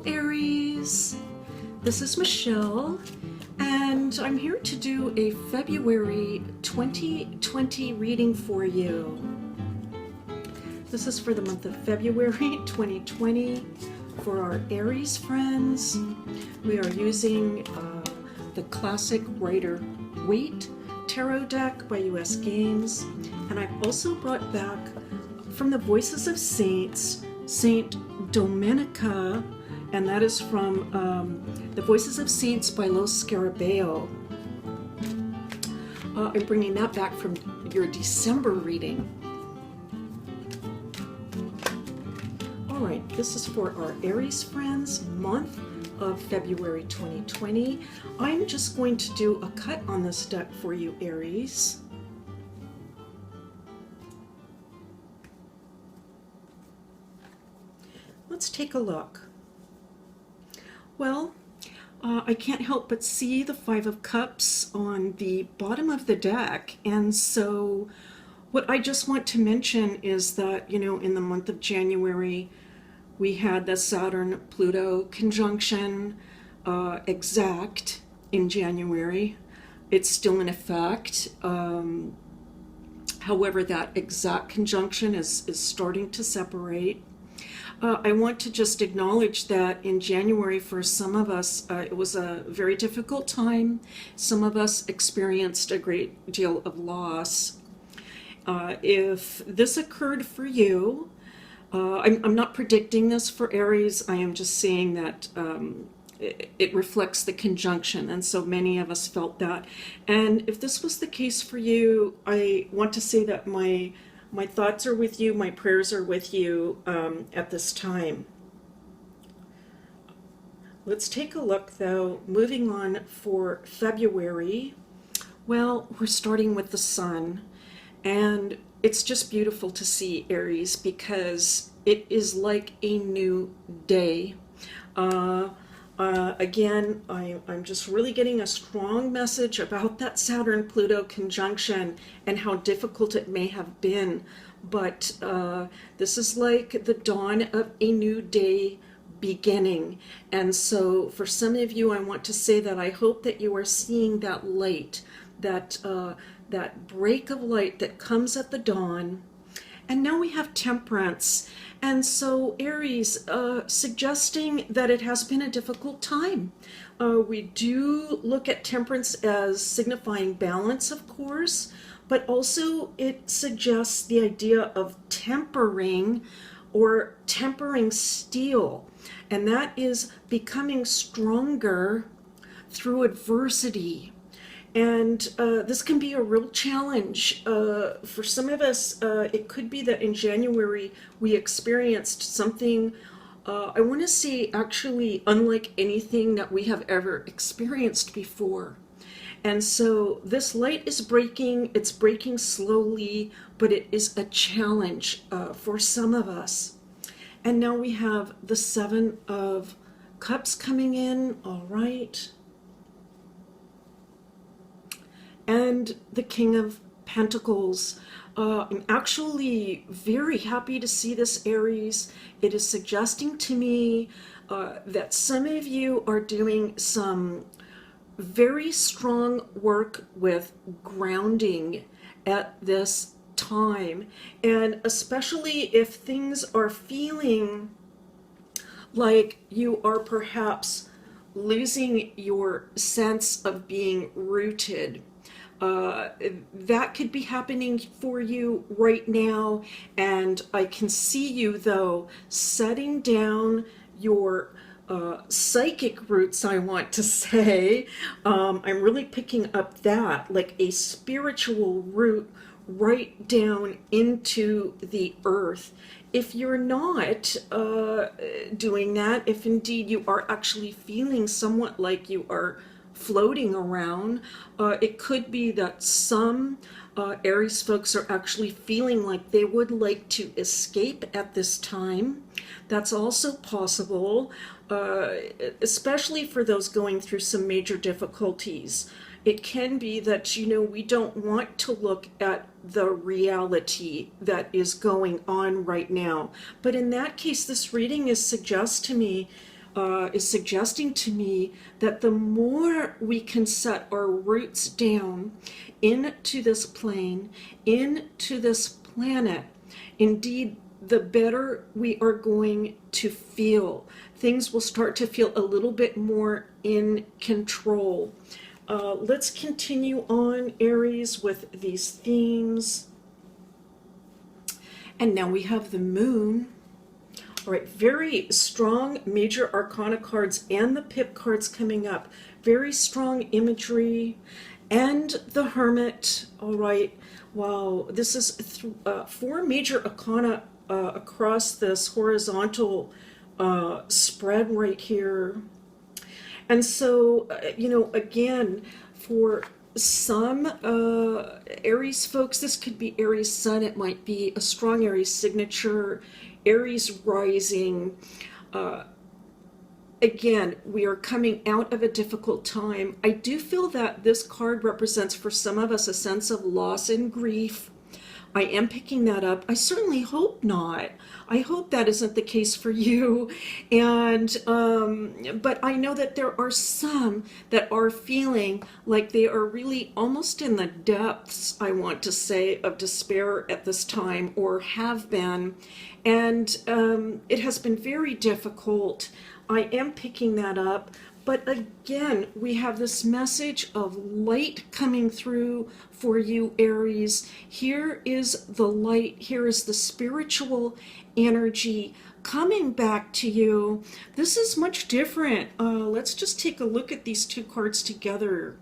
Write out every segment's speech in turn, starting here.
Aries. This is Michelle, and I'm here to do a February 2020 reading for you. This is for the month of February 2020 for our Aries friends. We are using the classic Rider-Waite Tarot deck by US Games, and I've also brought back from the Voices of Saints, Saint Domenica, and that is from the Voices of Saints by Los Scarabeo. I'm bringing that back from your December reading. All right, this is for our Aries friends, month of February 2020. I'm just going to do a cut on this deck for you, Aries. Let's take a look. Well, I can't help but see the Five of Cups on the bottom of the deck, and so what I just want to mention is that, you know, in the month of January, we had the Saturn-Pluto conjunction exact in January. It's still in effect. However, that exact conjunction is starting to separate. I want to just acknowledge that in January, for some of us, it was a very difficult time. Some of us experienced a great deal of loss. If this occurred for you, I'm not predicting this for Aries. I am just saying that it reflects the conjunction, and so many of us felt that. And if this was the case for you, I want to say that my thoughts are with you, my prayers are with you at this time. Let's take a look, though, moving on for February. Well, we're starting with the sun, and it's just beautiful to see, Aries, because it is like a new day. Again, I'm just really getting a strong message about that Saturn-Pluto conjunction and how difficult it may have been. But this is like the dawn of a new day beginning. And so for some of you, I want to say that I hope that you are seeing that light, that break of light that comes at the dawn. And now we have Temperance. And so Aries, suggesting that it has been a difficult time. We do look at Temperance as signifying balance, of course, but also it suggests the idea of tempering or tempering steel. And that is becoming stronger through adversity. And this can be a real challenge. For some of us, it could be that in January we experienced something, I want to say actually unlike anything that we have ever experienced before. And so this light is breaking, it's breaking slowly, but it is a challenge for some of us. And now we have the Seven of Cups coming in, all right. And the King of Pentacles. I'm actually very happy to see this, Aries. It is suggesting to me that some of you are doing some very strong work with grounding at this time. And especially if things are feeling like you are perhaps losing your sense of being rooted. That could be happening for you right now, and I can see you, though, setting down your psychic roots, I want to say. I'm really picking up that, like a spiritual root right down into the earth. If you're not doing that, if indeed you are actually feeling somewhat like you are floating around, it could be that some Aries folks are actually feeling like they would like to escape at this time. That's also possible, especially for those going through some major difficulties. It can be that, you know, we don't want to look at the reality that is going on right now. But in that case, this reading is suggest to me is suggesting to me that the more we can set our roots down into this plane, into this planet, indeed, the better we are going to feel. Things will start to feel a little bit more in control. Let's continue on, Aries, with these themes. And now we have the moon. All right, very strong major arcana cards and the pip cards coming up. Very strong imagery. And the hermit. All right, wow, this is 4 major arcana across this horizontal spread right here. And so, again, for some Aries folks, this could be Aries sun, it might be a strong Aries signature, Aries rising. Again, we are coming out of a difficult time. I do feel that this card represents for some of us a sense of loss and grief. I am picking that up. I certainly hope not. I hope that isn't the case for you. And but I know that there are some that are feeling like they are really almost in the depths, I want to say, of despair at this time, or have been. And it has been very difficult. I am picking that up. But again, we have this message of light coming through for you, Aries. Here is the light. Here is the spiritual energy coming back to you. This is much different. Let's just take a look at these 2 cards together.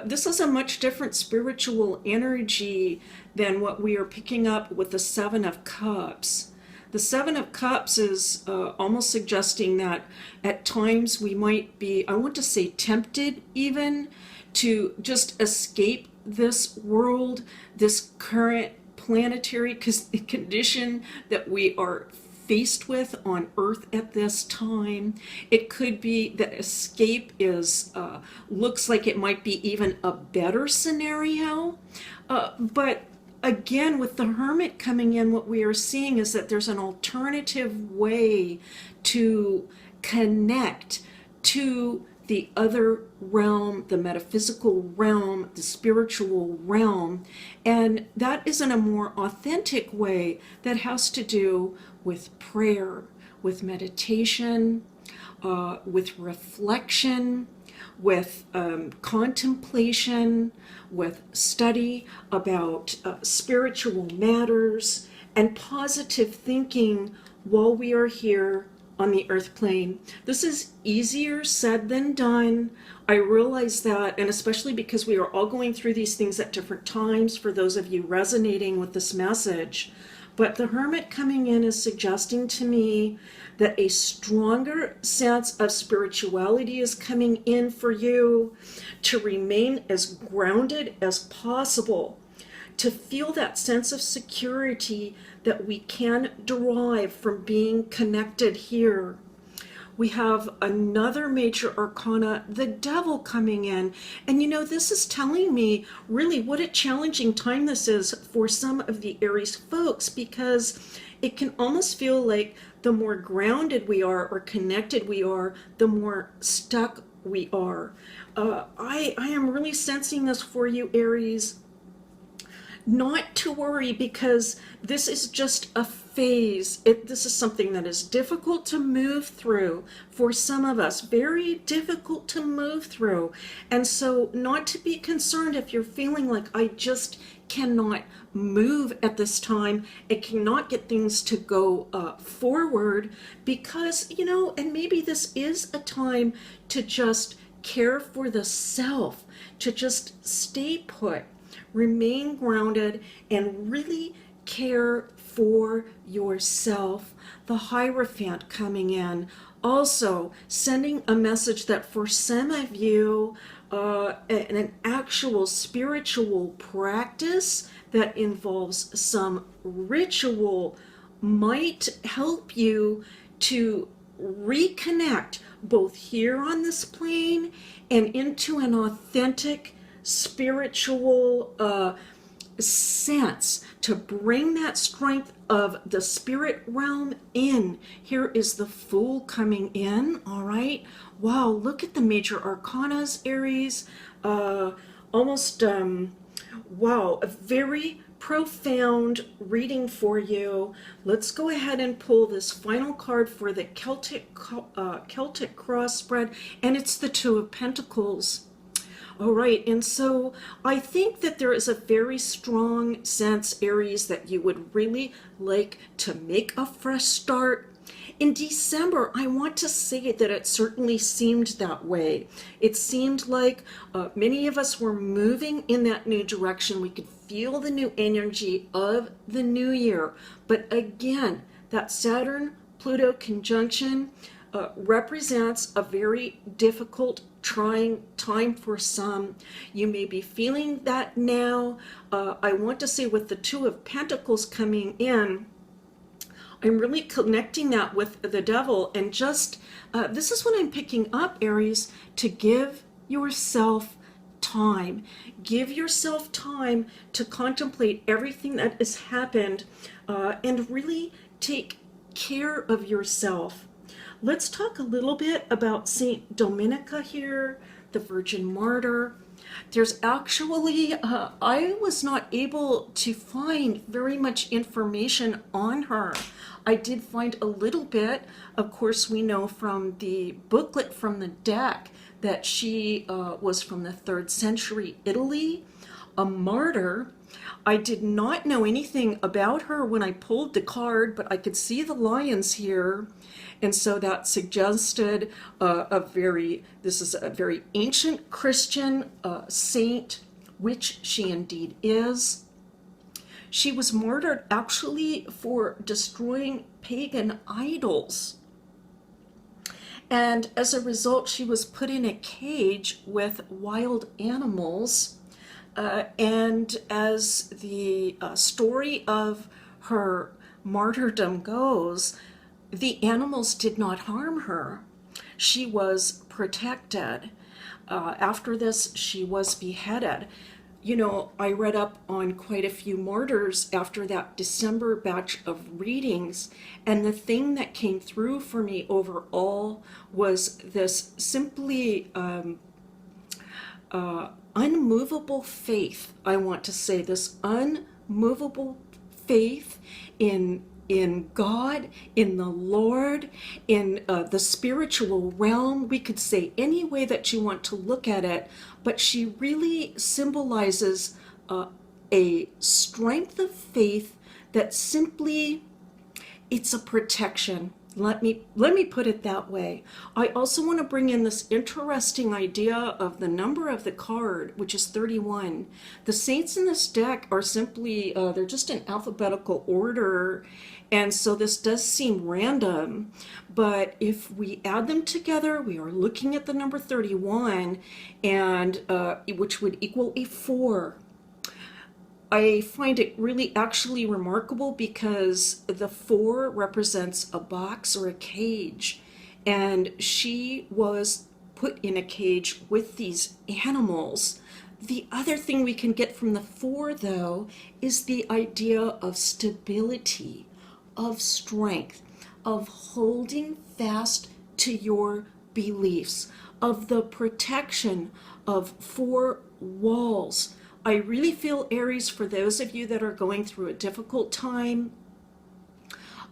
This is a much different spiritual energy than what we are picking up with the 7 of Cups. The 7 of Cups is almost suggesting that at times we might be, I want to say, tempted even to just escape this world, this current planetary condition that we are faced with on Earth at this time. It could be that escape is looks like it might be even a better scenario, but again, with the hermit coming in, what we are seeing is that there's an alternative way to connect to the other realm, the metaphysical realm, the spiritual realm. And that is in a more authentic way that has to do with prayer, with meditation, with reflection, with contemplation, with study about spiritual matters, and positive thinking while we are here on the earth plane. This is easier said than done. I realize that, and especially because we are all going through these things at different times, for those of you resonating with this message. But the hermit coming in is suggesting to me that a stronger sense of spirituality is coming in for you, to remain as grounded as possible, to feel that sense of security that we can derive from being connected here. We have another major arcana, the devil, coming in. And this is telling me really what a challenging time this is for some of the Aries folks, because it can almost feel like the more grounded we are or connected we are, the more stuck we are. I am really sensing this for you, Aries. Not to worry, because this is just a phase. This is something that is difficult to move through for some of us, very difficult to move through. And so not to be concerned if you're feeling like I just cannot move at this time, I cannot get things to go forward, because, and maybe this is a time to just care for the self, to just stay put, remain grounded, and really care for yourself. The Hierophant coming in, also sending a message that for some of you, an actual spiritual practice that involves some ritual might help you to reconnect both here on this plane and into an authentic spiritual sense to bring that strength of the spirit realm in. Here is the Fool coming in, all right? Wow, look at the major arcanas, Aries. Almost, wow, a very profound reading for you. Let's go ahead and pull this final card for the Celtic cross spread, and it's the Two of Pentacles. All right, and so I think that there is a very strong sense, Aries, that you would really like to make a fresh start. In December, I want to say that it certainly seemed that way. It seemed like many of us were moving in that new direction. We could feel the new energy of the new year. But again, that Saturn-Pluto conjunction represents a very difficult, trying time for some. You may be feeling that now. I want to say with the Two of Pentacles coming in, I'm really connecting that with the devil, and just this is what I'm picking up, Aries, to give yourself time. Give yourself time to contemplate everything that has happened and really take care of yourself. Let's talk a little bit about Saint Dominica here, the Virgin Martyr. There's actually, I was not able to find very much information on her. I did find a little bit. Of course, we know from the booklet from the deck that she was from the 3rd century Italy, a martyr. I did not know anything about her when I pulled the card, but I could see the lions here. And so that suggested this is a very ancient Christian saint, which she indeed is. She was martyred actually for destroying pagan idols. And as a result, she was put in a cage with wild animals. And as the story of her martyrdom goes, the animals did not harm her. She was protected. After this, she was beheaded. You know, I read up on quite a few martyrs after that December batch of readings, and the thing that came through for me overall was this simply unmovable faith. I want to say this unmovable faith in God, in the Lord, in the spiritual realm. We could say any way that you want to look at it, but she really symbolizes a strength of faith that simply, it's a protection. Let me put it that way. I also want to bring in this interesting idea of the number of the card, which is 31. The saints in this deck are simply, they're just in alphabetical order. And so this does seem random, but if we add them together, we are looking at the number 31, and which would equal a 4. I find it really actually remarkable because the 4 represents a box or a cage, and she was put in a cage with these animals. The other thing we can get from the 4, though, is the idea of stability, of strength, of holding fast to your beliefs, of the protection of 4 walls. I really feel, Aries, for those of you that are going through a difficult time,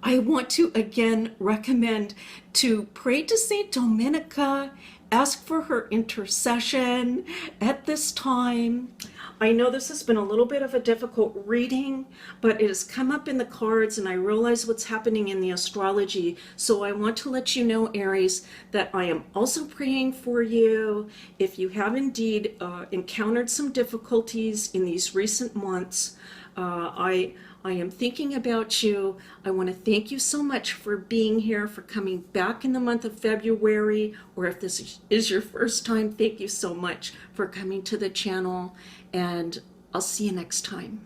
I want to again recommend to pray to Saint Dominica, ask for her intercession at this time. I know this has been a little bit of a difficult reading, but it has come up in the cards, and I realize what's happening in the astrology. So I want to let you know, Aries, that I am also praying for you. If you have indeed encountered some difficulties in these recent months, I am thinking about you. I want to thank you so much for being here, for coming back in the month of February, or if this is your first time, thank you so much for coming to the channel, and I'll see you next time.